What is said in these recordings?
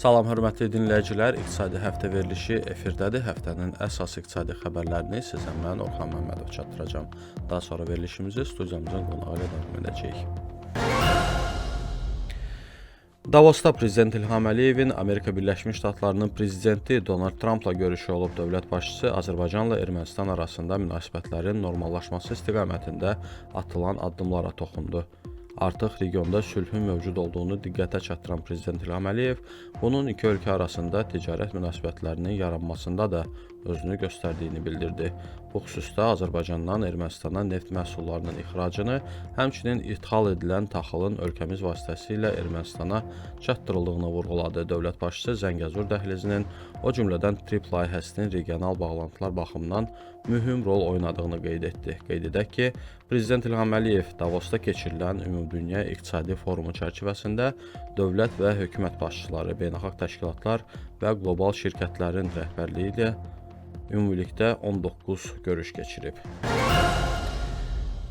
Salam hörmətli dinləyicilər, İqtisadi Həftə verilişi efirdədir. Həftənin əsas iqtisadi xəbərlərini sizə mən Orxan Məmmədov çatdıracağam. Daha sonra verilişimizi studiyamızın qonağı ilə davam edəcəyik. Davosda Prezident İlham Əliyevin Amerika Birləşmiş Ştatlarının prezidenti Donald Trumpla görüşü olub. Dövlət başçısı Azərbaycanla Ermənistan arasında münasibətlərin normallaşması istiqamətində atılan addımlara toxundu. Artıq regionda sülhün mövcud olduğunu diqqətə çatdıran Prezident İlham Əliyev, bunun iki ölkə arasında ticarət münasibətlərinin yaranmasında da özünü göstərdiyini bildirdi. Bu xüsusda Azərbaycandan Ermənistana neft məhsullarının ixracını, həmçinin ithal edilən taxılın ölkəmiz vasitəsilə Ermənistana çatdırıldığını vurğuladı. Dövlət başçısı Zəngəzur dəhlizinin, o cümlədən TRIP layihəsinin regional bağlantılar baxımından mühüm rol oynadığını qeyd etdi. Qeyd edək ki, Prezident İlham Əliyev Davosda keçirilən Ümumdünya İqtisadi Forumu çərçivəsində dövlət və hökumət başçıları, beynəlxalq təşkilatlar və qlobal şirkətlərin rəhbərliyi ilə ümumilikdə 19 görüş keçirib.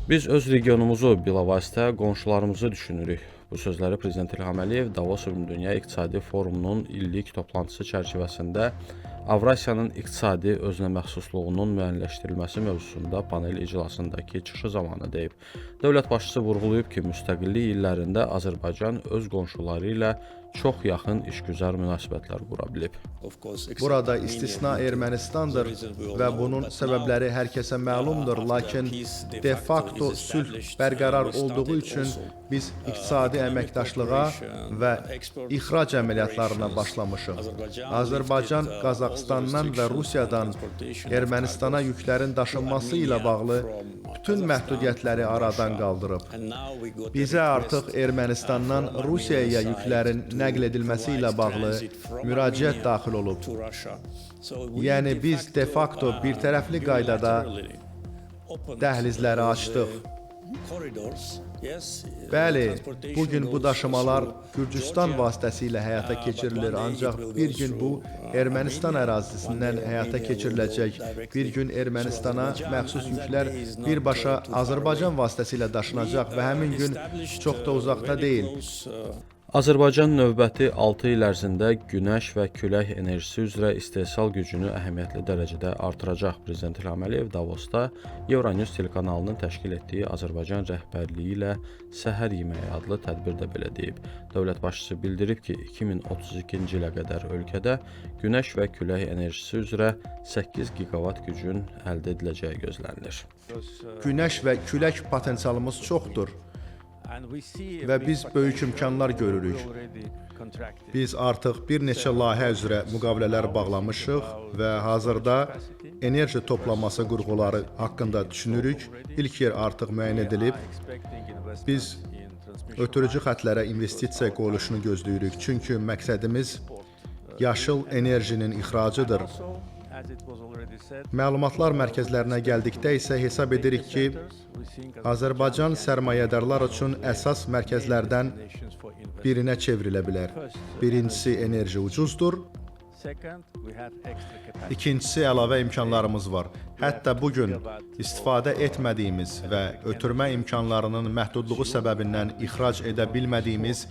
Biz öz regionumuzu bilavasitə qonşularımızı düşünürük. Bu sözləri Prezident İlham Əliyev Davos Ümumdünya İqtisadi Forumunun illik toplantısı çərçivəsində Avrasiyanın iqtisadi özünəməxsusluğunun müəyyənləşdirilməsi mövzusunda panel iclasındakı çıxışı zamanı deyib. Dövlət başçısı vurğulayıb ki, müstəqillik illərində Azərbaycan öz qonşuları ilə çox yaxın işgüzar münasibətlər qura bilib. Burada istisna Ermənistandır və bunun səbəbləri hər kəsə məlumdur, lakin de facto sülh bərqərar olduğu üçün biz iqtisadi əməkdaşlığa və ixrac əməliyyatlarına başlamışıq. Azərbaycan Qazaxıstandan və Rusiyadan Ermənistana yüklərin daşınması ilə bağlı bütün məhdudiyyətləri aradan qaldırıb. Bizə artıq Ermənistandan Rusiyaya yüklərin nəql edilməsi ilə bağlı müraciət daxil olub. Yəni biz de facto bir tərəfli qaydada dəhlizləri açdıq. Bəli, bugün bu daşımalar Gürcüstan vasitəsilə həyata keçirilir, ancaq bir gün bu Ermənistan ərazisindən həyata keçiriləcək. Bir gün Ermənistana məxsus yüklər birbaşa Azərbaycan vasitəsilə daşınacaq və həmin gün çox da uzaqda deyil. Azərbaycan növbəti 6 il ərzində günəş və külək enerjisi üzrə istehsal gücünü əhəmiyyətli dərəcədə artıracaq. Prezident İlham Əliyev Davosda Euronews telekanalının təşkil etdiyi Azərbaycan rəhbərliyi ilə Səhər yeməyi adlı tədbirdə belə deyib. Dövlət başçısı bildirib ki, 2032-ci ilə qədər ölkədə günəş və külək enerjisi üzrə 8 giqavat gücün əldə ediləcəyi gözlənilir. Günəş və külək potensialımız çoxdur və biz böyük imkanlar görürük. Biz artıq bir neçə layihə üzrə müqavilələr bağlamışıq və hazırda enerji toplaması qurğuları haqqında düşünürük. İlk yer artıq müəyyən edilib. Biz ötürücü xətlərə investisiya qoyuluşunu gözləyirik, çünki məqsədimiz yaşıl enerjinin ixracıdır. Məlumatlar mərkəzlərinə gəldikdə isə hesab edirik ki, Azərbaycan sərmayədarlar üçün əsas mərkəzlərdən birinə çevrilə bilər. Birincisi enerji ucuzdur. İkincisi əlavə imkanlarımız var. Hətta bugün istifadə etmədiyimiz və ötürmə imkanlarının məhdudluğu səbəbindən ixrac edə bilmədiyimiz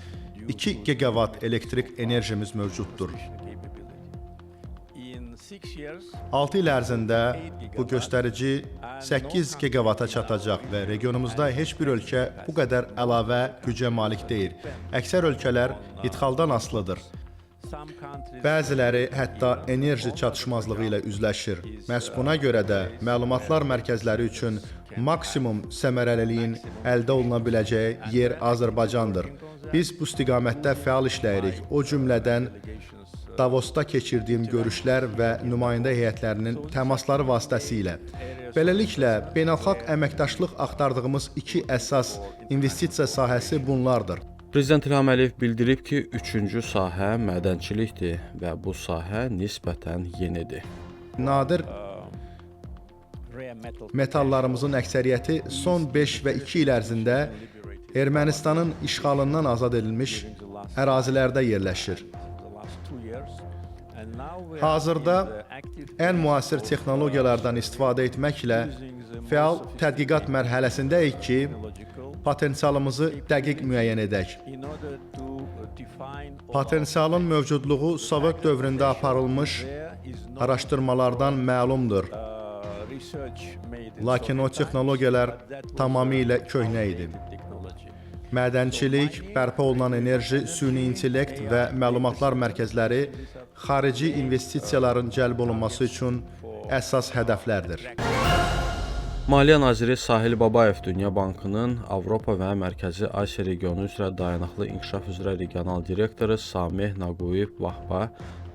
2 gigavat elektrik enerjimiz mövcuddur. 6 il ərzində bu göstərici 8 gigavata çatacaq və regionumuzda heç bir ölkə bu qədər əlavə gücə malik deyil. Əksər ölkələr idxaldan asılıdır. Bəziləri hətta enerji çatışmazlığı ilə üzləşir. Məhz buna görə də məlumatlar mərkəzləri üçün maksimum səmərəliliyin əldə oluna biləcəyi yer Azərbaycandır. Biz bu istiqamətdə fəal işləyirik. O cümlədən Davosda keçirdiyim görüşlər və nümayəndə heyətlərinin təmasları vasitəsilə. Beləliklə, beynəlxalq əməkdaşlıq axtardığımız 2 əsas investisiya sahəsi bunlardır. Prezident İlham Əliyev bildirib ki, üçüncü sahə mədənçilikdir və bu sahə nisbətən yenidir. Nadir metallarımızın əksəriyyəti son 5 və 2 il ərzində Ermənistanın işğalından azad edilmiş ərazilərdə yerləşir. Hazırda ən müasir texnologiyalardan istifadə etməklə fəal tədqiqat mərhələsindəyik ki, potensialımızı dəqiq müəyyən edək. Potensialın mövcudluğu Sovet dövründə aparılmış araşdırmalardan məlumdur. Lakin o texnologiyalar tamamilə köhnə idi. Mədənçilik, bərpa olunan enerji, süni intellekt və məlumatlar mərkəzləri xarici investisiyaların cəlb olunması üçün əsas hədəflərdir. Maliyyə naziri Sahil Babayev Dünya Bankının Avropa və Mərkəzi Asiya regionu üzrə dayanıqlı inkişaf üzrə regional direktoru Sameh Naguyev Vahba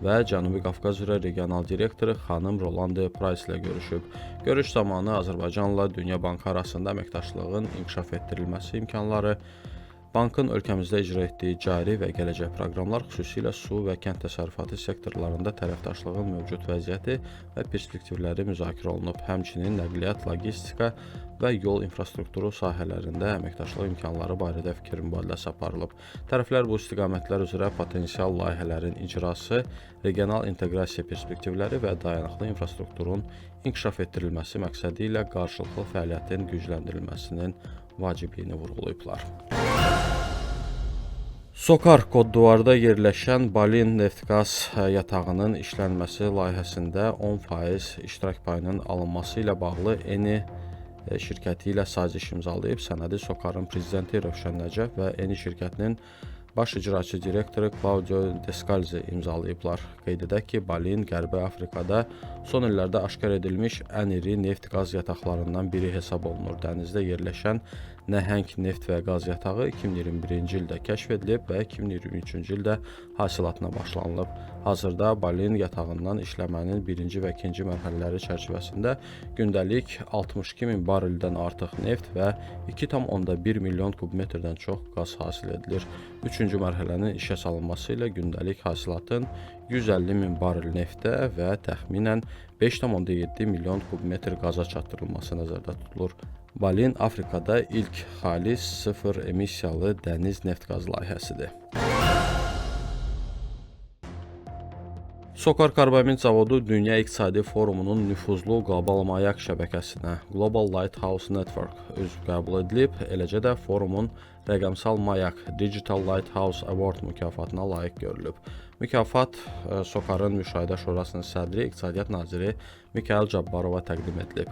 və Cənubi Qafqaz üzrə regional direktoru xanım Rolande Price ilə görüşüb. Görüş zamanı Azərbaycanla Dünya Bankı arasında əməkdaşlığın inkişaf etdirilməsi imkanları, bankın ölkəmizdə icra etdiyi cari və gələcək proqramlar, xüsusilə su və kənd təsərrüfatı sektorlarında tərəfdaşlığın mövcud vəziyyəti və perspektivləri müzakirə olunub. Həmçinin nəqliyyat, logistika və yol infrastrukturu sahələrində əməkdaşlıq imkanları barədə fikir mübadiləsi aparılıb. Tərəflər bu istiqamətlər üzrə potensial layihələrin icrası, regional inteqrasiya perspektivləri və dayanıqlı infrastrukturun inkişaf etdirilməsi məqsədi ilə qarşılıqlı fəaliyyətin gücləndirilməsinin vacibliyini vurğulayıblar. Sokar Koddivarda yerləşən Balin neft-qaz yatağının işlənməsi layihəsində 10% iştirak payının alınması ilə bağlı Eni şirkəti ilə saziş imzalayıb. Sənədi Sokarın prezidenti Rövşən Nəcəf və Eni şirkətinin baş icraçı direktoru Claudio Descalzi imzalayıblar. Qeyd edək ki, Balin Qərbi Afrikada son illərdə aşkar edilmiş ən iri neft-qaz yataqlarından biri hesab olunur. Dənizdə yerləşən nəhəng neft və qaz yatağı 2021-ci ildə kəşf edilib və 2023-cü ildə hasilatına başlanılıb. Hazırda Balin yatağından işləmənin birinci və ikinci mərhələləri çərçivəsində gündəlik 62.000 bareldən artıq neft və 2,1 milyon kubmetrdən çox qaz hasil edilir. Üçüncü mərhələnin işə salınması ilə gündəlik hasilatın 150.000 barel neftə və təxminən 5,7 milyon kubmetr qaza çatdırılması nəzərdə tutulur. Balin Afrikada ilk xalis sıfır emissiyalı dəniz neft-qaz layihəsidir. Sokar Karbamid zavodu Dünya İqtisadi Forumunun nüfuzlu qlobal mayak şəbəkəsinə Global Lighthouse Network üzv qəbul edilib, eləcə də forumun rəqəmsal mayak Digital Lighthouse Award mükafatına layiq görülüb. Mükafat Sokarın Müşahidə Şurasının sədri, İqtisadiyyat naziri Mikhail Cabbarova təqdim edilib.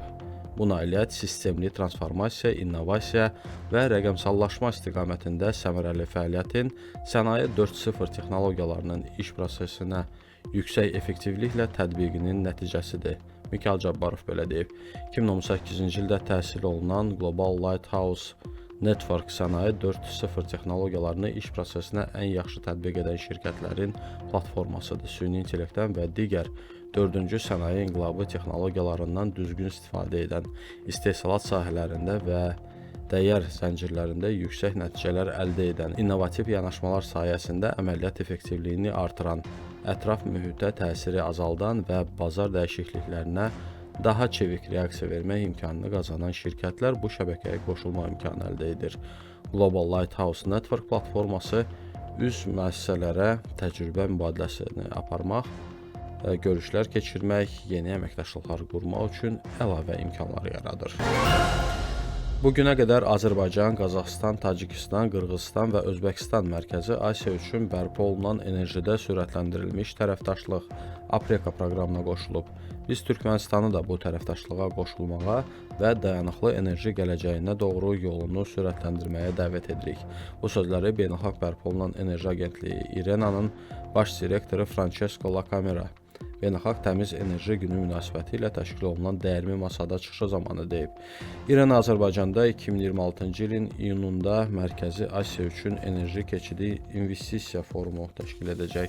Bu nailiyyət sistemli transformasiya, innovasiya və rəqəmsallaşma istiqamətində səmərəli fəaliyyətin sənaye 4.0 texnologiyalarının iş prosesinə yüksək effektivliklə tətbiqinin nəticəsidir. Mikhail Cabbarov belə deyib. 2018-ci ildə təhsil olunan Global Lighthouse Network sənaye 4.0 texnologiyalarını iş prosesinə ən yaxşı tətbiq edən şirkətlərin platformasıdır. Süni intellektdən və digər 4-cü sənaye inqilabı texnologiyalarından düzgün istifadə edən, istehsalat sahələrində və dəyər zəncirlərində yüksək nəticələr əldə edən, innovativ yanaşmalar sayəsində əməliyyat effektivliyini artıran, ətraf mühitə təsiri azaldan və bazar dəyişikliklərinə daha çevik reaksiya vermək imkanını qazanan şirkətlər bu şəbəkəyə qoşulma imkanı əldə edir. Global Lighthouse Network platforması üzv müəssisələrə təcrübə mübadiləsini aparmaq, görüşlər keçirmək, yeni əməkdaşlıqlar qurmaq üçün əlavə imkanlar yaradır. Bugünə qədər Azərbaycan, Qazaxıstan, Tacikistan, Qırğızstan və Özbəkistan Mərkəzi Asiya üçün bərpa olunan enerjidə sürətləndirilmiş tərəfdaşlıq APREKA proqramına qoşulub. Biz Türkmenistanı da bu tərəfdaşlığa qoşulmağa və dayanıqlı enerji gələcəyinə doğru yolunu sürətləndirməyə dəvət edirik. Bu sözləri Beynəlxalq Bərpa olunan Enerji Agentliyi İRENA-nın baş direktoru Francesco Lacamera Beynəlxalq Təmiz Enerji Günü münasibəti ilə təşkil olunan dəyirmi masada çıxışı zamanı deyib. İRENA Azərbaycanda 2026-cı ilin iyununda Mərkəzi Asiya üçün enerji keçidi investisiya forumu təşkil edəcək.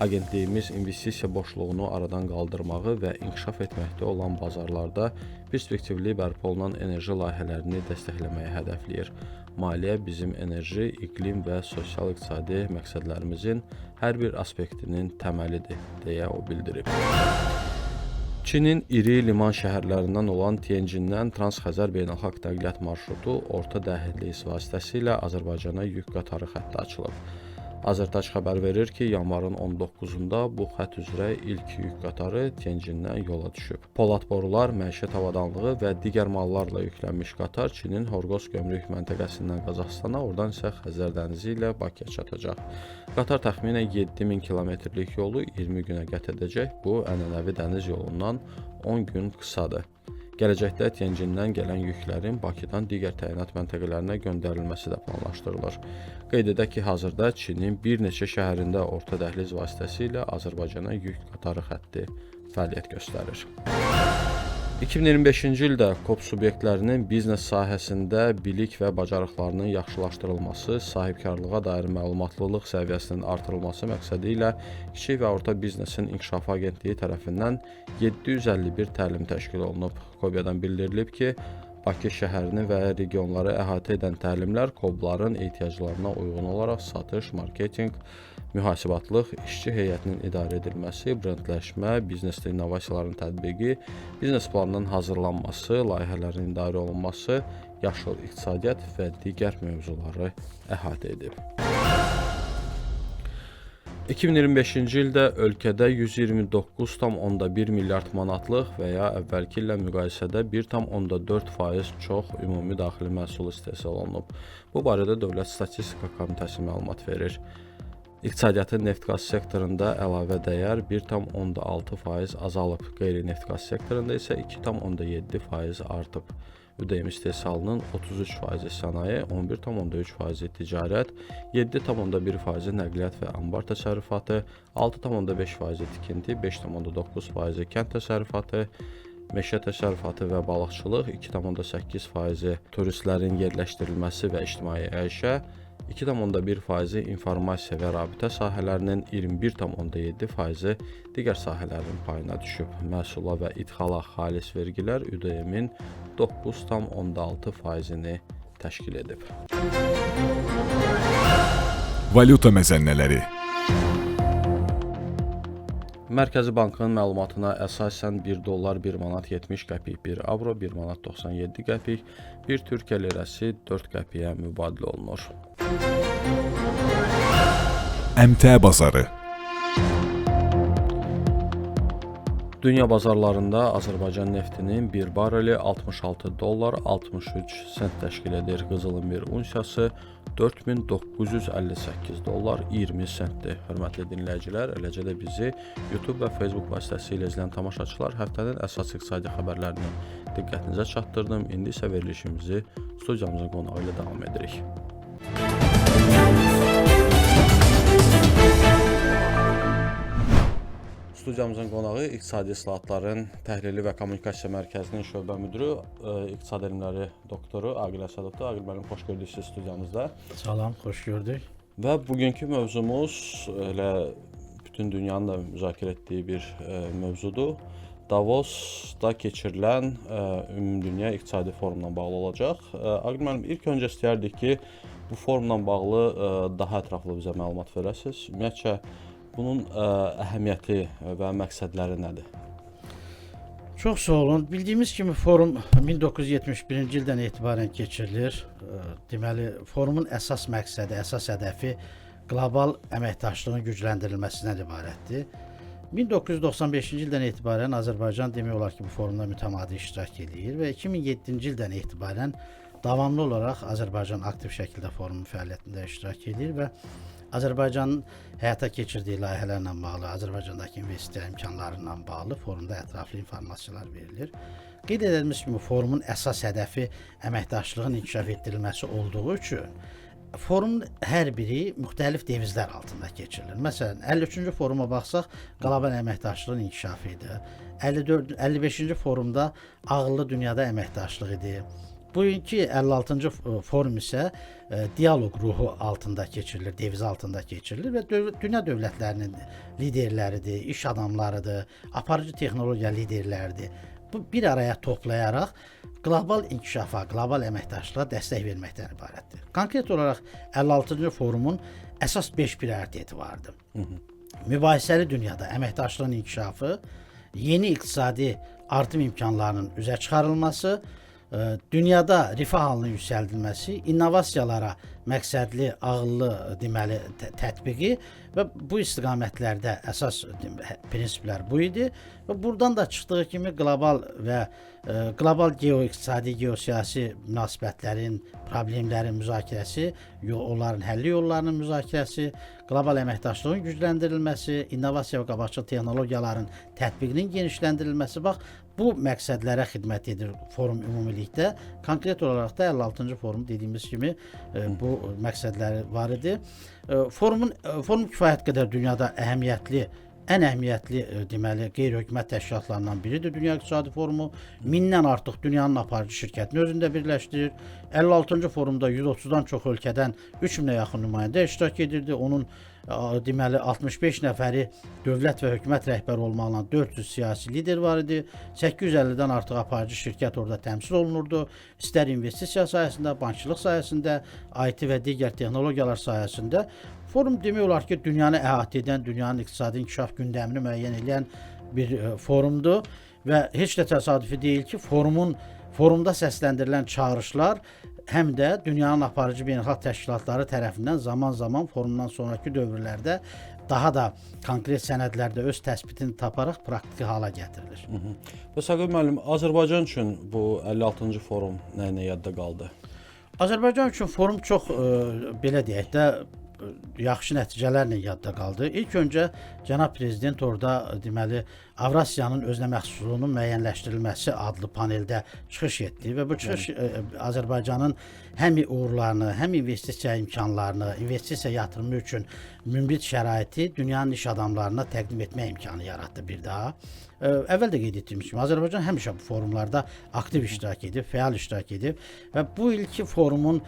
Agentliyimiz investisiya boşluğunu aradan qaldırmağı və inkişaf etməkdə olan bazarlarda perspektivli bərpa olunan enerji layihələrini dəstəkləməyə hədəfləyir. Maliyyə bizim enerji, iqlim və sosial-iqtisadi məqsədlərimizin hər bir aspektinin təməlidir, deyə o bildirib. Çinin iri liman şəhərlərindən olan Tianjindən Transxəzər beynəlxalq nəqliyyat marşrutu orta dəhliz vasitəsilə Azərbaycana yük qatarı xətti açılıb. Azərtac xəbər verir ki, yanvarın 19-da bu xətt üzrə ilk yük qatarı Tianjindən yola düşüb. Polad borular, məişət avadanlığı və digər mallarla yüklənmiş qatar Çinin Horgoz gömrük məntəqəsindən Qazaxstana, oradan isə Xəzər dənizi ilə Bakıya çatacaq. Qatar təxminən 7000 kilometrlik yolu 20 günə qət edəcək. Bu, ənənəvi dəniz yolundan 10 gün qısadır. Gələcəkdə Tianjindən gələn yüklərin Bakıdan digər təyinat məntəqələrinə göndərilməsi də planlaşdırılır. Qeyd edək ki, hazırda Çinin bir neçə şəhərində orta dəhliz vasitəsilə Azərbaycana yük qatarı xətti fəaliyyət göstərir. 2025-ci ildə KOP subyektlərinin biznes sahəsində bilik və bacarıqlarının yaxşılaşdırılması, sahibkarlığa dair məlumatlılıq səviyyəsinin artırılması məqsədi ilə Kiçik və Orta Biznesin İnkişafı Agentliyi tərəfindən 751 təlim təşkil olunub. KOBİAdan bildirilib ki, Bakı şəhərini və regionları əhatə edən təlimlər KOB-ların ehtiyaclarına uyğun olaraq satış, marketinq, mühasibatlıq, işçi heyətinin idarə edilməsi, brendləşmə, biznesdə innovasiyaların tətbiqi, biznes planının hazırlanması, layihələrin idarə olunması, yaşıl iqtisadiyyat və digər mövzuları əhatə edib. 2025-ci ildə ölkədə 129,1 milyard manatlıq və ya əvvəlki illə müqayisədə 1,4% çox ümumi daxili məhsul istehsal olunub. Bu barədə Dövlət Statistika Komitəsi məlumat verir. İqtisadiyyatın neft-qaz sektorunda əlavə dəyər 1,6% azalıb, qeyri-neft-qaz sektorunda isə 2,7% artıb. ÜDM istehsalının 33% sənaye, 11,3% ticarət, 7,1% nəqliyyat və anbar təsərrüfatı, 6,5% tikinti, 5,9% kənd təsərrüfatı, meşə təsərrüfatı və balıqçılıq, 2,8% turistlərin yerləşdirilməsi və ictimai əişə, 2,1% informasiya və rabitə sahələrinin, 21,7% digər sahələrin payına düşüb. Məhsula və idxala xalis vergilər ÜDM-in 9,6%-ni təşkil edib. Valyuta məzənnələri. Mərkəzi Bankın məlumatına əsasən 1 dollar 1 manat 70 qəpik, 1 avro 1 manat 97 qəpik, 1 Türkiyə lirəsi 4 qəpiyə mübadilə olunur. Əmtəə bazarı. Dünya bazarlarında Azərbaycan neftinin 1 bareli 66 dollar 63 sent təşkil edir. Qızılın bir unsiyası 4958 dollar 20 sentdir. Hörmətli dinləyicilər, eləcə də bizi YouTube və Facebook vasitəsilə izləyən tamaşaçılar həftənin əsas iqtisadi xəbərlərini diqqətinizə çatdırdım. İndi isə verilişimizi studiyamızın qonağı ilə davam edirik. Studiyamızın qonağı İqtisadi İslahatların Təhlili və Kommunikasiya Mərkəzinin şöbə müdürü, İqtisad Elmləri doktoru Aqil Əsədovdur. Aqil müəllim, xoş gördük sizi studiyamızda. Salam, xoş gördük. Və bugünkü mövzumuz elə bütün dünyanın da müzakirə etdiyi bir mövzudur. Davosda keçirilən Ümumdünya İqtisadi Forumla bağlı olacaq. Aqil müəllim, ilk öncə istəyərdik ki, bu forumla bağlı daha ətraflı bizə məlumat verəsiniz. Ümumiyyətcə, bunun əhəmiyyəti və məqsədləri nədir? Çox sağ olun. Bildiyimiz kimi forum 1971-ci ildən etibarən keçirilir. Deməli, forumun əsas məqsədi, əsas hədəfi qlobal əməkdaşlığın gücləndirilməsindən ibarətdir. 1995-ci ildən etibarən Azərbaycan demək olar ki, bu forumda mütəmadi iştirak edir və 2007-ci ildən etibarən davamlı olaraq Azərbaycan aktiv şəkildə forumun fəaliyyətində iştirak edir və Azərbaycanın həyata keçirdiyi layihələrlə bağlı, Azərbaycandakı investisiya imkanları ilə bağlı forumda ətraflı informasiyalar verilir. Qeyd edilmiş kimi forumun əsas hədəfi əməkdaşlığın inkişaf etdirilməsi olduğu üçün forumun hər biri müxtəlif devizlər altında keçirilir. Məsələn, 53-cü foruma baxsaq, qlobal əməkdaşlığın inkişafı idi. 55-ci forumda ağıllı dünyada əməkdaşlıq idi. Bugünkü 56-cı forum isə dialoq ruhu altında keçirilir, deviz altında keçirilir və dünya dövlətlərinin liderləridir, iş adamlarıdır, aparıcı texnologiya liderləridir. Bu bir araya toplayaraq qlobal inkişafa, qlobal əməkdaşlığa dəstək verməkdən ibarətdir. Konkret olaraq 56-cı forumun əsas 5 prioriteti vardır. Mübahisəli dünyada əməkdaşlığın inkişafı, yeni iqtisadi artım imkanlarının üzə çıxarılması, dünyada rifah halının yüksəldilməsi, innovasiyalara məqsədli, ağıllı deməli tətbiqi və bu istiqamətlərdə əsas prinsiplər bu idi və buradan da çıxdığı kimi qlobal və qlobal geo-iqtisadi, geosiyasi münasibətlərin, problemlərin müzakirəsi, onların həlli yollarının müzakirəsi, qlobal əməkdaşlığın gücləndirilməsi, innovasiya və qabaqcıl texnologiyaların tətbiqinin genişləndirilməsi, bax, bu məqsədlərə xidmət edir forum ümumilikdə. Konkret olaraq da 56-cı forum dediyimiz kimi bu məqsədləri var idi. Forum kifayət qədər dünyada ən əhəmiyyətli deməli qeyri-hökumət təşkilatlarından biridir Dünya İqtisadi Forumu. 1000-dən artıq dünyanın aparıcı şirkətini özündə birləşdirir. 56-cı forumda 130-dan çox ölkədən 3000-ə yaxın nümayəndə iştirak edirdi. Onun deməli 65 nəfəri dövlət və hökumət rəhbəri olmaqla 400 siyasi lider var idi. 850-dən artıq aparıcı şirkət orada təmsil olunurdu. İstər investisiya sahəsində, bankçılıq sahəsində, IT və digər texnologiyalar sahəsində. Forum demək olar ki, dünyanı əhatə edən, dünyanın iqtisadi inkişaf gündəmini müəyyən edən bir forumdur və heç də təsadüfi deyil ki, forumda səsləndirilən çağırışlar həm də dünyanın aparıcı beynəlxalq təşkilatları tərəfindən zaman-zaman forumdan sonraki dövrlərdə daha da konkret sənədlərdə öz təsbitini taparaq praktiki hala gətirilir. Və Saqib müəllim, Azərbaycan üçün bu 56-cı forum nə yadda qaldı? Azərbaycan üçün forum çox belə deyək də yaxşı nəticələrlə yadda qaldı. İlk öncə cənab prezident orada deməli Avrasiyanın özünə məxsusluğunun müəyyənləşdirilməsi adlı paneldə çıxış etdi və bu çıxış Azərbaycanın həm uğurlarını, həm investisiya imkanlarını, investisiya yatırımı üçün münbit şəraiti dünyanın iş adamlarına təqdim etmək imkanı yaratdı bir daha. Əvvəl də qeyd etdiyimiz kimi Azərbaycan həmişə bu forumlarda aktiv iştirak edib, fəal iştirak edib və bu ilki forumun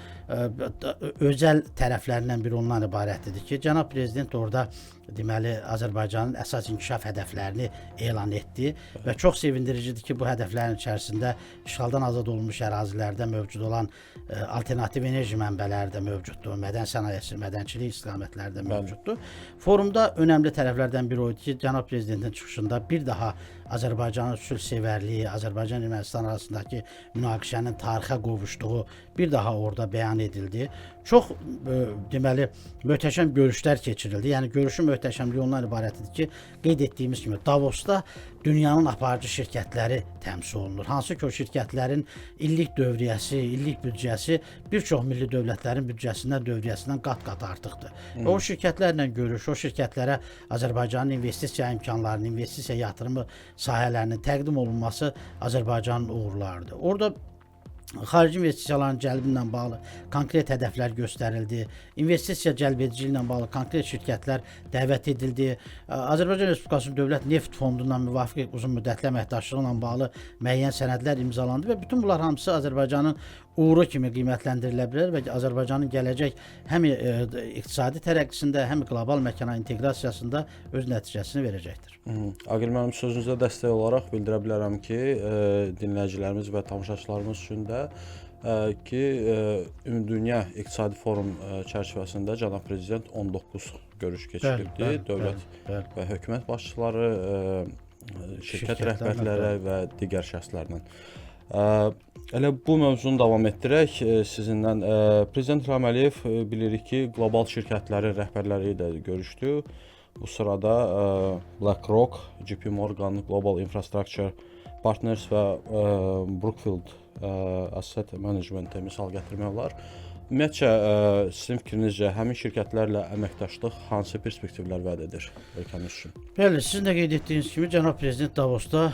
özəl tərəflərindən biri ondan ibarətdir ki, cənab prezident orada deməli Azərbaycanın əsas inkişaf hədəflərini elan etdi və çox sevindiricidir ki, bu hədəflərin içərisində işğaldan azad olunmuş ərazilərdə mövcud olan alternativ enerji mənbələri də mövcuddur, mədən sənayesi, mədənçilik istiqamətləri də mövcuddur. Forumda önəmli tərəflərdən biri o idi ki, cənab prezidentin çıxışında bir daha Azərbaycanın sülhsevərliyi, Azərbaycan-Ermənistan arasındakı münaqişənin tarixə qovuşduğu bir daha orada bəyan edildi. Çox deməli möhtəşəm görüşlər keçirildi. Yəni görüşün möhtəşəmliyi ondan ibarətdir ki, qeyd etdiyimiz kimi Davosda dünyanın aparıcı şirkətləri təmsil olunur. Hansı ki o şirkətlərin illik dövriyyəsi, illik büdcəsi bir çox milli dövlətlərin büdcəsindən, dövriyyəsindən qat-qat artıqdır. O şirkətlərlə görüş, o şirkətlərə Azərbaycanın investisiya imkanlarının, investisiya yatırımı sahələrinin təqdim olunması Azərbaycanın uğurlarıdır. Orada xarici investisiyaların cəlbi ilə bağlı konkret hədəflər göstərildi. İnvestisiya cəlbediciliyi ilə bağlı konkret şirkətlər dəvət edildi. Azərbaycan Respublikasının Dövlət Neft Fondundan müvafiq uzun müddətli əməkdaşlığı ilə bağlı müəyyən sənədlər imzalandı və bütün bunlar hamısı Azərbaycanın uğuru kimi qiymətləndirilə bilər və Azərbaycanın gələcək həm iqtisadi tərəqqisində, həm qlobal məkana inteqrasiyasında öz nəticəsini verəcəkdir. Aqil müəllim, sözünüzə dəstək olaraq bildirə bilərəm ki, dinləyicilərimiz və tamaşaçılarımız üçün də ki, Ümumdünya İqtisadi Forum çərçivəsində cənab prezident 19 görüş keçiribdi. Dövlət və hökumət başçıları, şirkət rəhbərləri və digər şəxslərlə. Elə bu mövzunu davam etdirək sizinlə. Prezident İlham Əliyev bilirik ki, qlobal şirkətlərin rəhbərləri ilə görüşdü. Bu sırada BlackRock, JP Morgan, Global Infrastructure Partners və Brookfield Asset Management misal gətirmək olar. Ümumiyyətcə, sizin fikrinizcə həmin şirkətlərlə əməkdaşlıq hansı perspektivlər vəd edir ölkəmiz üçün? Bəli, sizin də qeyd etdiyiniz kimi cənab prezident Davosda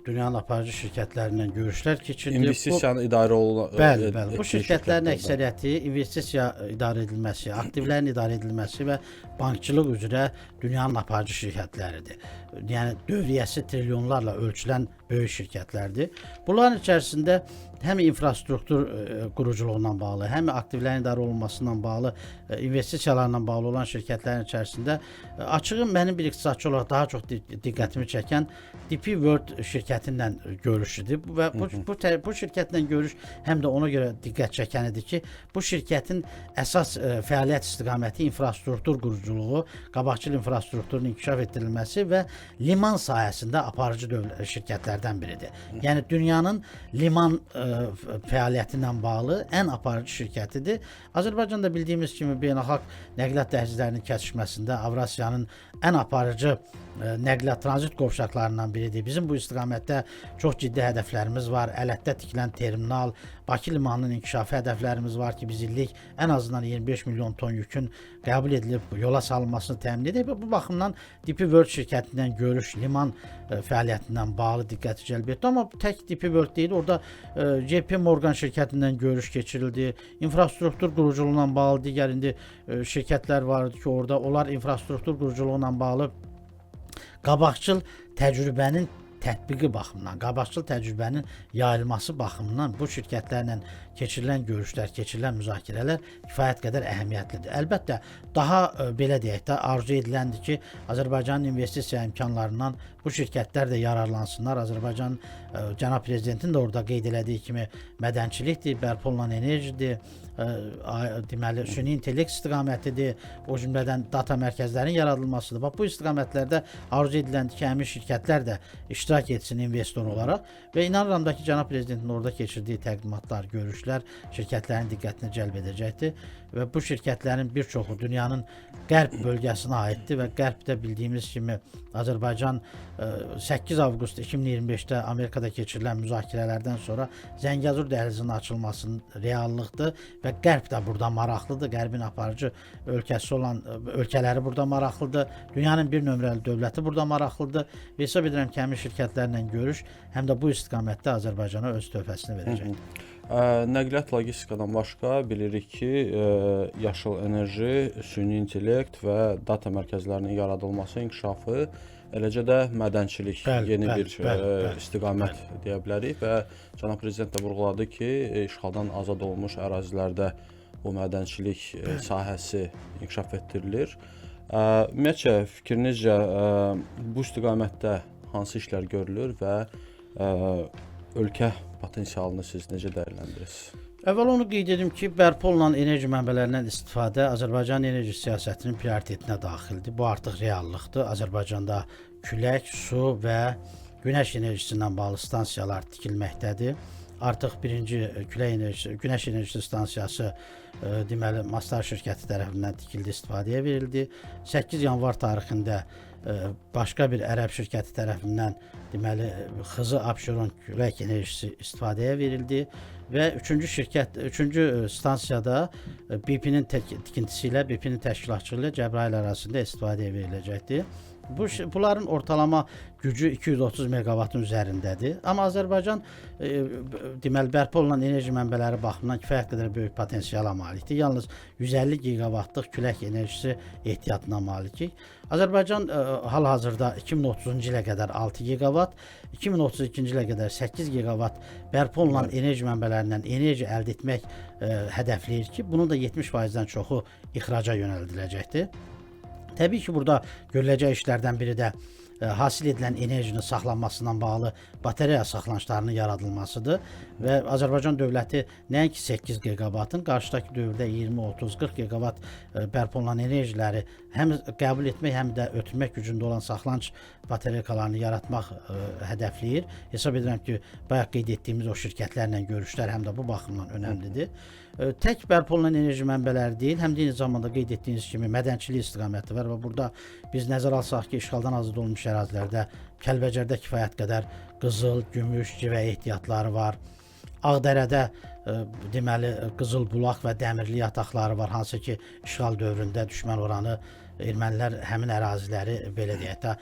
dünyanın aparıcı şirkətlərindən görüşlər keçirdi. İnvestisiyanın idarə olunan... Bəli. Bu şirkətlərin əksəriyyəti investisiya idarə edilməsi, aktivlərin idarə edilməsi və bankçılıq üzrə dünyanın aparıcı şirkətləridir. Yəni dövriyyəsi trilyonlarla ölçülən böyük şirkətlərdir. Bunların içərisində həm infrastruktur quruculuğundan bağlı, həm aktivlərin idarə olunmasından bağlı, investisiyalarla bağlı olan şirkətlərin içərisində açığı mənim bir iqtisadçı olaraq daha çox diqqətimi çəkən DP World şirkəti ilə görüş idi və bu şirkətlə görüş həm də ona görə diqqət çəkən idi ki, bu şirkətin əsas fəaliyyət istiqaməti infrastruktur quruculuğu, qabaqcıl infrastrukturun inkişaf etdirilməsi və liman sahəsində aparıcı şirkətlərdən biridir. Yəni dünyanın liman fəaliyyəti ilə bağlı ən aparıcı şirkətidir. Azərbaycanda bildiyimiz kimi beynəlxalq nəqliyyat dəhlizlərinin kəsişməsində Avrasiyanın ən aparıcı nəqliyyat tranzit qovşaqlarından biridir. Bizim bu istiqamətdə çox ciddi hədəflərimiz var. Ələtdə tikilən terminal, Bakı limanının inkişafı hədəflərimiz var ki, biz illik ən azından 25 milyon ton yükün qəbul edilib yola salınmasını təmin edib. Bu baxımdan DP World şirkətindən görüş liman fəaliyyətindən bağlı diqqəti cəlb etdi. Amma tək DP World deyil, orada JP Morgan şirkətindən görüş keçirildi. İnfrastruktur quruculuğuna bağlı digər indi şirkətlər vardı ki, orada onlar infrastruktur quruculuğuna bağlı qabaqcıl təcrübənin tətbiqi baxımından, qabaqcıl təcrübənin yayılması baxımından bu şirkətlərlə keçirilən görüşlər, keçirilən müzakirələr kifayət qədər əhəmiyyətlidir. Əlbəttə, daha belə deyək də, arzu ediləndir ki, Azərbaycanın investisiya imkanlarından bu şirkətlər də yararlansınlar. Azərbaycan cənab prezidentin də orada qeyd elədiyi kimi mədənçilikdir, bərpa olunan enerjidir, deməli süni intellekt istiqamətidir, o cümlədən data mərkəzlərinin yaradılmasıdır. Bax bu istiqamətlərdə arzu ediləndir ki, həmin şirkətlər də iştirak etsin investor olaraq və inanıram da ki, cənab prezidentin orada keçirdiyi təqdimatlar, görüşlər şirkətlərin diqqətini cəlb edəcəkdir və bu şirkətlərin bir çoxu dünyanın qərb bölgəsinə aiddir və qərbdə bildiyimiz kimi Azərbaycan 8 avqust 2025-də Amerikada keçirilən müzakirələrdən sonra Zəngəzur dəhlizinin açılmasının reallıqdır və qərb də burada maraqlıdır. Qərbin aparıcı ölkəsi olan ölkələri burada maraqlıdır. Dünyanın bir nömrəli dövləti burada maraqlıdır. Və hesab edirəm ki, həmin şirkətlərlə görüş həm də bu istiqamətdə Azərbaycana öz töhfəsini verəcəkdir. Nəqliyyat logistikadan başqa bilirik ki, yaşıl enerji, süni intellekt və data mərkəzlərinin yaradılması, inkişafı, eləcə də mədənçilik yeni bir istiqamət deyə bilərik və cənab prezident də vurğuladı ki, işğaldan azad olunmuş ərazilərdə bu mədənçilik sahəsi inkişaf etdirilir. Ümumiyyətcə, fikrinizcə bu istiqamətdə hansı işlər görülür və ölkə potensialını siz necə dəyərləndirirsiniz? Əvvəl onu qeyd edim ki, bərpa olunan enerji mənbələrindən istifadə Azərbaycan enerji siyasətinin prioritetinə daxildir. Bu artıq reallıqdır. Azərbaycanda külək, su və günəş enerjisindən bağlı stansiyalar tikilməkdədir. Artıq birinci günəş enerjisi stansiyası deməli Mastar şirkəti tərəfindən tikildi, istifadəyə verildi. 8 yanvar tarixində başqa bir ərəb şirkəti tərəfindən deməli Xızı Abşeron külək enerjisi istifadəyə verildi və üçüncü stansiyada BP-nin tikintisi ilə BP-nin təşkilatçılığı ilə Cəbrayıl ərazisində istifadəyə veriləcəkdir. Bunların ortalama gücü 230 meqavatın üzərindədir. Amma Azərbaycan deməli bərpa olunan enerji mənbələri baxımından kifayət qədər böyük potensiala malikdir. Yalnız 150 giqavatlıq külək enerjisi ehtiyatına malikik. Azərbaycan hal-hazırda 2030-cu ilə qədər 6 giqavat, 2032-ci ilə qədər 8 giqavat bərpa olunan enerji mənbələrindən enerji əldə etmək hədəfləyir ki, bunun da 70%-dən çoxu ixraca yönəldiləcəkdir. Təbii ki, burada görüləcək işlərdən biri də hasil edilən enerjinin saxlanmasından bağlı batareya saxlanışlarının yaradılmasıdır və Azərbaycan dövləti nəinki 8 giqavatın, qarşıdakı dövrdə 20, 30, 40 giqavat bərpa olunan enerjiləri həm qəbul etmək, həm də ötürmək gücündə olan saxlanıc batareykalarını yaratmaq hədəfləyir. Hesab edirəm ki, bayaq qeyd etdiyimiz o şirkətlərlə görüşlər həm də bu baxımdan önəmlidir. Tək bərpa olunan enerji mənbələri deyil, həm də eyni zamanda qeyd etdiyiniz kimi mədənçilik istiqaməti var və burada biz nəzərə alsaq ki, işğaldan azad olunmuş ərazilərdə Kəlbəcərdə kifayət qədər qızıl, gümüş, civə ehtiyatları var. Ağdərədə deməli qızıl bulaq və dəmirli yataqları var, hansı ki, işğal dövründə düşmən oranı ermənilər həmin əraziləri belə deyək də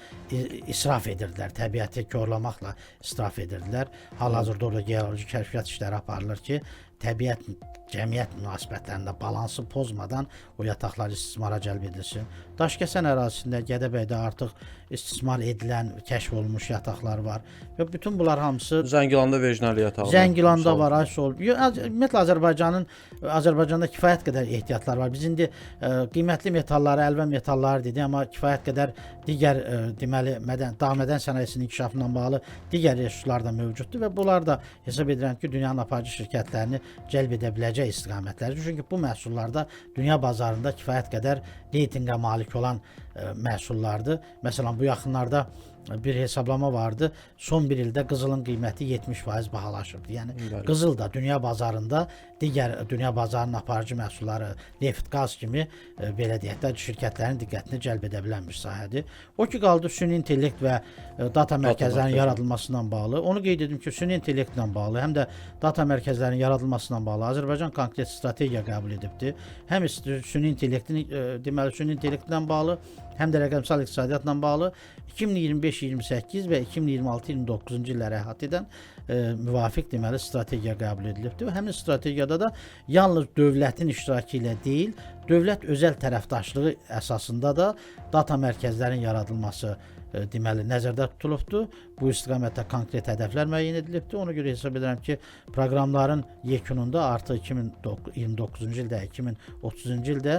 israf edirdilər, təbiəti korlamaqla israf edirdilər. Hal-hazırda orada geoloji kəşfiyyat işləri aparılır ki, təbiət cəmiyyət münasibətlərində balansı pozmadan o yataqlar istismara cəlb edilsin. Daşkəsən ərazisində Gədəbəydə artıq istismar edilən, kəşf olunmuş yataqlar var və bütün bunlar hamısı Zəngilanda Vecnali yatağı var. Zəngilanda var, Aysol. Ümumiyyətlə Azərbaycanda kifayət qədər ehtiyatlar var. Biz indi qiymətli metalları, əlvan metalları dedik, amma kifayət qədər digər deməli dağ mədən sənayesinin inkişafından bağlı digər resurslar da mövcuddur və bunlar da hesab edirəm ki, dünyanın aparıcı şirkətlərini cəlb edə biləcək istiqamətlərdir. Çünki bu məhsullarda dünya bazarında kifayət qədər reytinqə malik olan məhsullardır. Məsələn, bu yaxınlarda bir hesablama vardı. Son bir ildə qızılın qiyməti 70% bahalaşıb. Yəni qızıl da dünya bazarında digər dünya bazarının aparıcı məhsulları, neft, qaz kimi belə deyək də şirkətlərin diqqətini cəlb edə bilən bir sahədir. O ki qaldı süni intellekt və data mərkəzlərinin yaradılmasından bağlı. Onu qeyd edim ki, süni intellektlə bağlı, həm də data mərkəzlərinin yaradılmasından bağlı Azərbaycan konkret strategiya qəbul edibdir. Həm süni intellektin deməli süni intellektlə bağlı, həm də rəqəmsal iqtisadiyyatla bağlı 2025-28 və 2026-29-cu illəri əhatə edən müvafiq deməli strategiya qəbul edilibdir. Həmin strategiyada da yalnız dövlətin iştirakı ilə deyil, dövlət özəl tərəfdaşlığı əsasında da data mərkəzlərinin yaradılması deməli nəzərdə tutulubdur. Bu istiqamətdə konkret hədəflər müəyyən edilibdir. Ona görə hesab edirəm ki, proqramların yekununda artıq 2029-cu ildə, 2030-cu ildə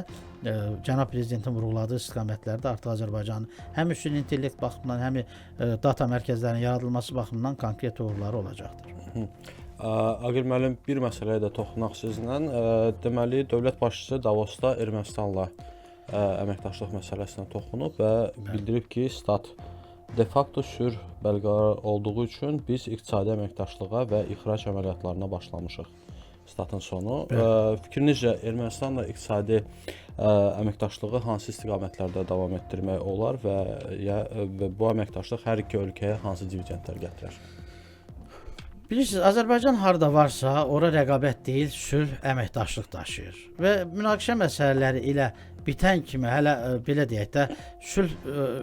cənab prezidentin vurğuladığı istiqamətlərdə artıq Azərbaycanın həm süni intellekt baxımından, həm data mərkəzlərinin yaradılması baxımından konkret uğurları olacaqdır. Aqil müəllim, bir məsələyə də toxunaq sizlə. Deməli, dövlət başçısı Davosda Ermənistanla əməkdaşlıq məsələsinə toxunub və bildirib ki, stat de facto sülh bərqərar olduğu üçün biz iqtisadi əməkdaşlığa və ixrac əməliyyatlarına başlamışıq. Statın sonu. Fikrinizcə Ermənistanla iqtisadi əməkdaşlığı hansı istiqamətlərdə davam etdirmək olar və bu əməkdaşlıq hər iki ölkəyə hansı dividendlər gətirər? Bilirsiniz, Azərbaycan harda varsa, ora rəqabət deyil, sülh, əməkdaşlıq daşıyır. Və münaqişə məsələləri ilə bitən kimi hələ belə deyək də sülh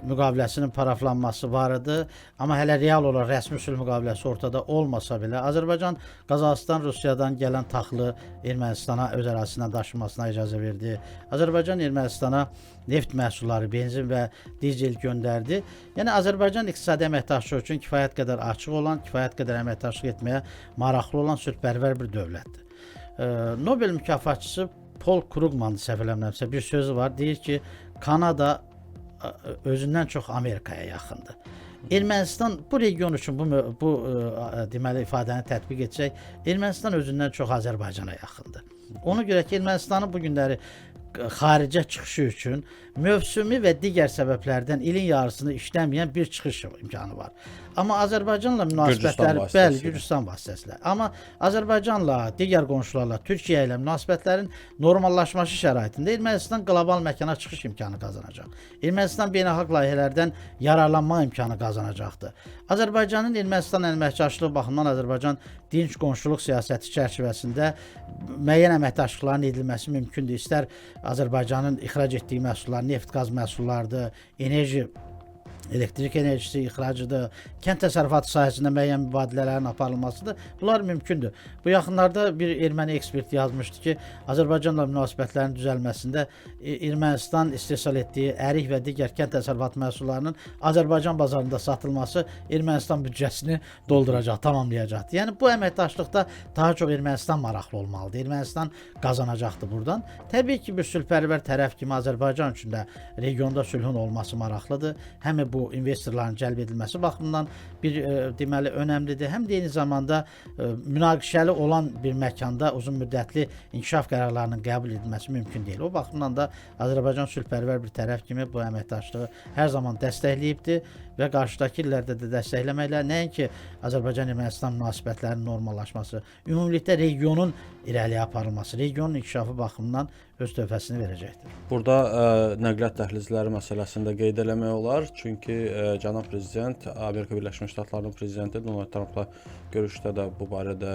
müqaviləsinin paraflanması var idi, amma hələ real olaraq rəsmi sülh müqaviləsi ortada olmasa belə Azərbaycan Qazaxıstan, Rusiyadan gələn taxılı Ermənistana öz ərazisindən daşınmasına icazə verdi. Azərbaycan Ermənistana neft məhsulları, benzin və dizel göndərdi. Yəni Azərbaycan iqtisadi əməkdaşlığı üçün kifayət qədər açıq olan, kifayət qədər əməkdaşlıq etməyə maraqlı olan sülhpərvər bir dövlətdir. Nobel mükafatçısı Paul Krugman səhv eləmirəmsə bir sözü var. Deyir ki, Kanada özündən çox Amerikaya yaxındır. Ermənistan bu region üçün bu deməli ifadəni tətbiq etsək, Ermənistan özündən çox Azərbaycana yaxındır. Ona görə ki, Ermənistanın bu günləri xaricə çıxışı üçün mövsümi və digər səbəblərdən ilin yarısını işləməyən bir çıxış imkanı var. Amma Azərbaycanla münasibətlər, bəli, Gürcüstan vasitəsilə. Amma Azərbaycanla, digər qonşularla, Türkiyə ilə münasibətlərin normallaşması şəraitində Ermənistan qlobal məkana çıxış imkanı qazanacaq. Ermənistan beynəlxalq layihələrdən yararlanma imkanı qazanacaqdır. Azərbaycanın Ermənistan əməkdaşlığı baxımından Azərbaycan dinc qonşuluq siyasəti çərçivəsində müəyyən əməkdaşlıqların edilməsi mümkündür. İstər Azərbaycanın ixrac etdiyi məhsullar, neft, qaz məhsullarıdır, enerji, elektrik enerjisi ixracıdır, kənd təsərrüfatı sahəsində müəyyən mübadilələrin aparılmasıdır. Bunlar mümkündür. Bu yaxınlarda bir erməni ekspert yazmışdı ki, Azərbaycanla münasibətlərin düzəlməsində Ermənistan istehsal etdiyi ərik və digər kənd təsərrüfatı məhsullarının Azərbaycan bazarında satılması Ermənistan büdcəsini dolduracaq, tamamlayacaqdır. Yəni bu əməkdaşlıqda daha çox Ermənistan maraqlı olmalıdır. Ermənistan qazanacaqdır buradan. Təbii ki, bir sülhpərvər tərəf kimi Azərbaycan üçün də regionda sülhün olması maraqlıdır. Həm bu investorların cəlb edilməsi baxımından bir deməli önəmlidir. Həm də eyni zamanda münaqişəli olan bir məkanda uzun müddətli inkişaf qərarlarının qəbul edilməsi mümkün deyil. O baxımdan da Azərbaycan sülhpərvər bir tərəf kimi bu əməkdaşlığı hər zaman dəstəkləyibdir və qarşıdakı illərdə də dəstəkləməklə nəinki Azərbaycan-Ermənistan münasibətlərinin normallaşması, ümumilikdə regionun irəliyə aparılması, regionun inkişafı baxımından öz töhfəsini verəcəkdir. Burada nəqliyyat dəhlizləri məsələsində qeyd eləmək olar. Çünki cənab prezident, Amerika Birləşmiş Ştatlarının prezidenti Donald Trumpla görüşdə də bu barədə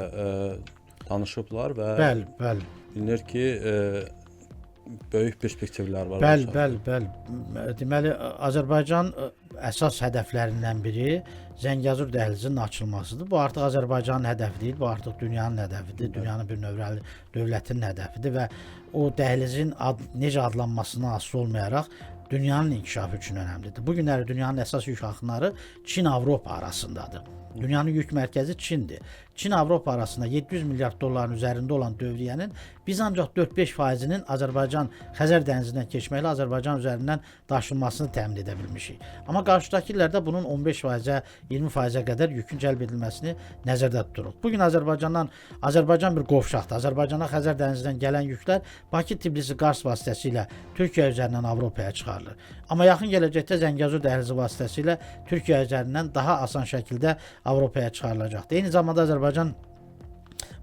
danışıblar və Bəli. bilinir ki, böyük perspektivlər var. Bəli. Deməli, Azərbaycan əsas hədəflərindən biri Zəngəzur dəhlizinin açılmasıdır. Bu artıq Azərbaycanın hədəfi deyil, bu artıq dünyanın hədəfidir, dünyanın bir növrəli dövlətinin hədəfidir və o dəhlizin necə adlanmasından asılı olmayaraq dünyanın inkişafı üçün önəmlidir. Bu günləri dünyanın əsas yük axınları Çin-Avropa arasındadır. Dünyanın yük mərkəzi Çindir. Çin-Avropa arasında 700 milyard dolların üzərində olan dövriyyənin biz ancaq 4-5%-nin Azərbaycan Xəzər dənizindən keçməklə Azərbaycan üzərindən daşınmasını təmin edə bilmişik. Amma qarşıdakı illərdə bunun 15%-ə, 20%-ə qədər yükün cəlb edilməsini nəzərdə tuturuq. Bu gün Azərbaycan bir qovşaqdır. Azərbaycana Xəzər dənizindən gələn yüklər Bakı, Tbilisi, Qars vasitəsilə Türkiyə üzərindən Avropaya çıxarılır. Amma yaxın gələcəkdə Zəngəzur dəhlizi vasitəsilə Türkiyə üzərindən daha asan şəkildə Avropaya çıxarılacaqdır. Eyni zamanda Azərbaycan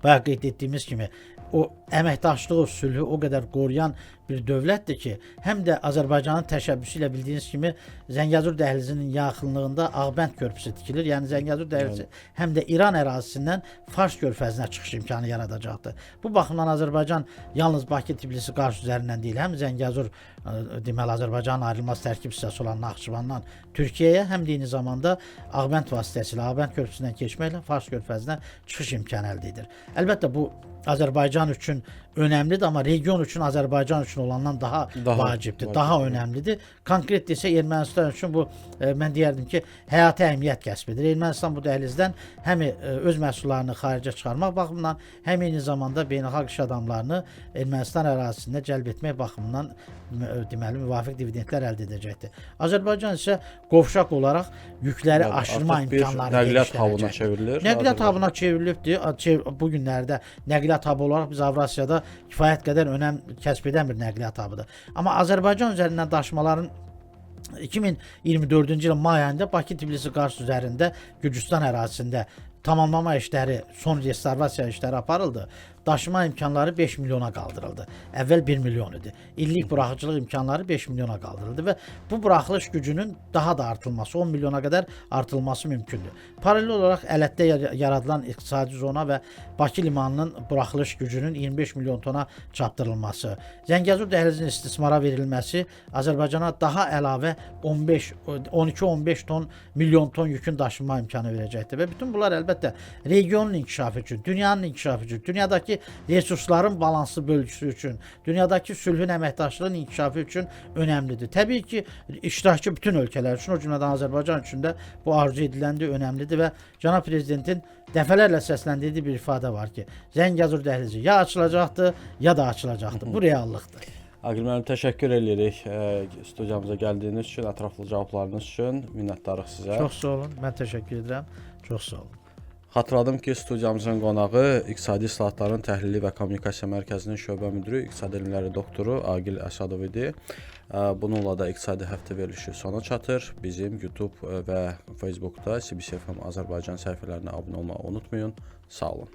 bayaq qeyd etdiyimiz kimi o əməkdaşlığı, sülhü o qədər qoruyan bir dövlətdir ki, həm də Azərbaycanın təşəbbüsü ilə bildiyiniz kimi Zəngəzur dəhlizinin yaxınlığında Ağbənd körpüsü tikilir. Yəni Zəngəzur dəhlizi həm də İran ərazisindən Fars körfəzinə çıxış imkanı yaradacaqdır. Bu baxımdan Azərbaycan yalnız Bakı, Tbilisi, Qars üzərindən deyil, həm Zəngəzur deməli Azərbaycanın ayrılmaz tərkib hissəsi olan Naxçıvandan Türkiyəyə, həm də eyni zamanda Ağbənd vasitəsilə Ağbənd körpüsündən keçməklə Fars körfəzinə çıxış imkanı əldə edir. Əlbəttə bu Azərbaycan üçün önəmlidir, amma region üçün Azərbaycan üçün olandan daha vacibdir, daha önəmlidir. Konkret desək Ermənistan üçün bu mən deyərdim ki, həyati əhəmiyyət kəsb edir. Ermənistan bu dəhlizdən həm öz məhsullarını xaricə çıxarmaq baxımından, həm eyni zamanda beynəlxalq iş adamlarını Ermənistan ərazisində cəlb etmək baxımından deməli müvafiq dividendlər əldə edəcəkdir. Azərbaycan isə qovşaq olaraq yükləri aşırma imkanları nəqliyyat hubuna çevrilir. Nəqliyyat hubuna çevrilibdir. Bu günlərdə nəqliyyat hubu olaraq biz Avrasiyada kifayət qədər önəm kəsb edən bir nəqliyyat hubıdır. Amma Azərbaycan üzərindən daşımaların 2024-cü ilin may ayında Bakı, Tbilisi, Qars üzərində Gürcüstan ərazisində tamamlama işləri, son restorasiya işləri aparıldı. Daşıma imkanları 5 milyona qaldırıldı. Əvvəl 1 milyon idi. İllik buraxıcılıq imkanları 5 milyona qaldırıldı və bu buraxılış gücünün daha da artırılması, 10 milyona qədər artırılması mümkündür. Paralel olaraq Ələtdə yaradılan iqtisadi zona və Bakı limanının buraxılış gücünün 25 milyon tona çatdırılması, Zəngəzur dəhlizinin istismara verilməsi Azərbaycana daha əlavə 12-15 milyon ton yükün daşınma imkanı verəcəkdir və bütün bunlar əlbəttə regionun inkişafı üçün, dünyanın inkişafı üçün, dünyadakı resursların balanslı bölgüsü üçün, dünyadakı sülhün, əməkdaşlığın inkişafı üçün önəmlidir. Təbii ki, iştirakçı bütün ölkələr üçün, o cümlədən Azərbaycan üçün də bu arzu ediləndir, önəmlidir və Cənab Prezidentin dəfələrlə səsləndirdiyi bir ifadə var ki, Zəngəzur dəhlizi ya açılacaqdır, ya da açılacaqdır. Bu reallıqdır. Aqil müəllim, təşəkkür edirik studiyamıza gəldiyiniz üçün, ətraflı cavablarınız üçün minnətdarıq sizə. Çox sağ olun, mən təşəkkür edirəm. Çox sağ olun. Xatırladım ki, studiyamızın qonağı İqtisadi İslahatların Təhlili və Kommunikasiya Mərkəzinin şöbə müdiri, İqtisadi Elmləri doktoru Aqil Əsədov idi. Bununla da İqtisadi Həftə verilişi sona çatır. Bizim YouTube və Facebookda CBC FM Azərbaycan səhifələrinə abunə olmağı unutmayın. Sağ olun.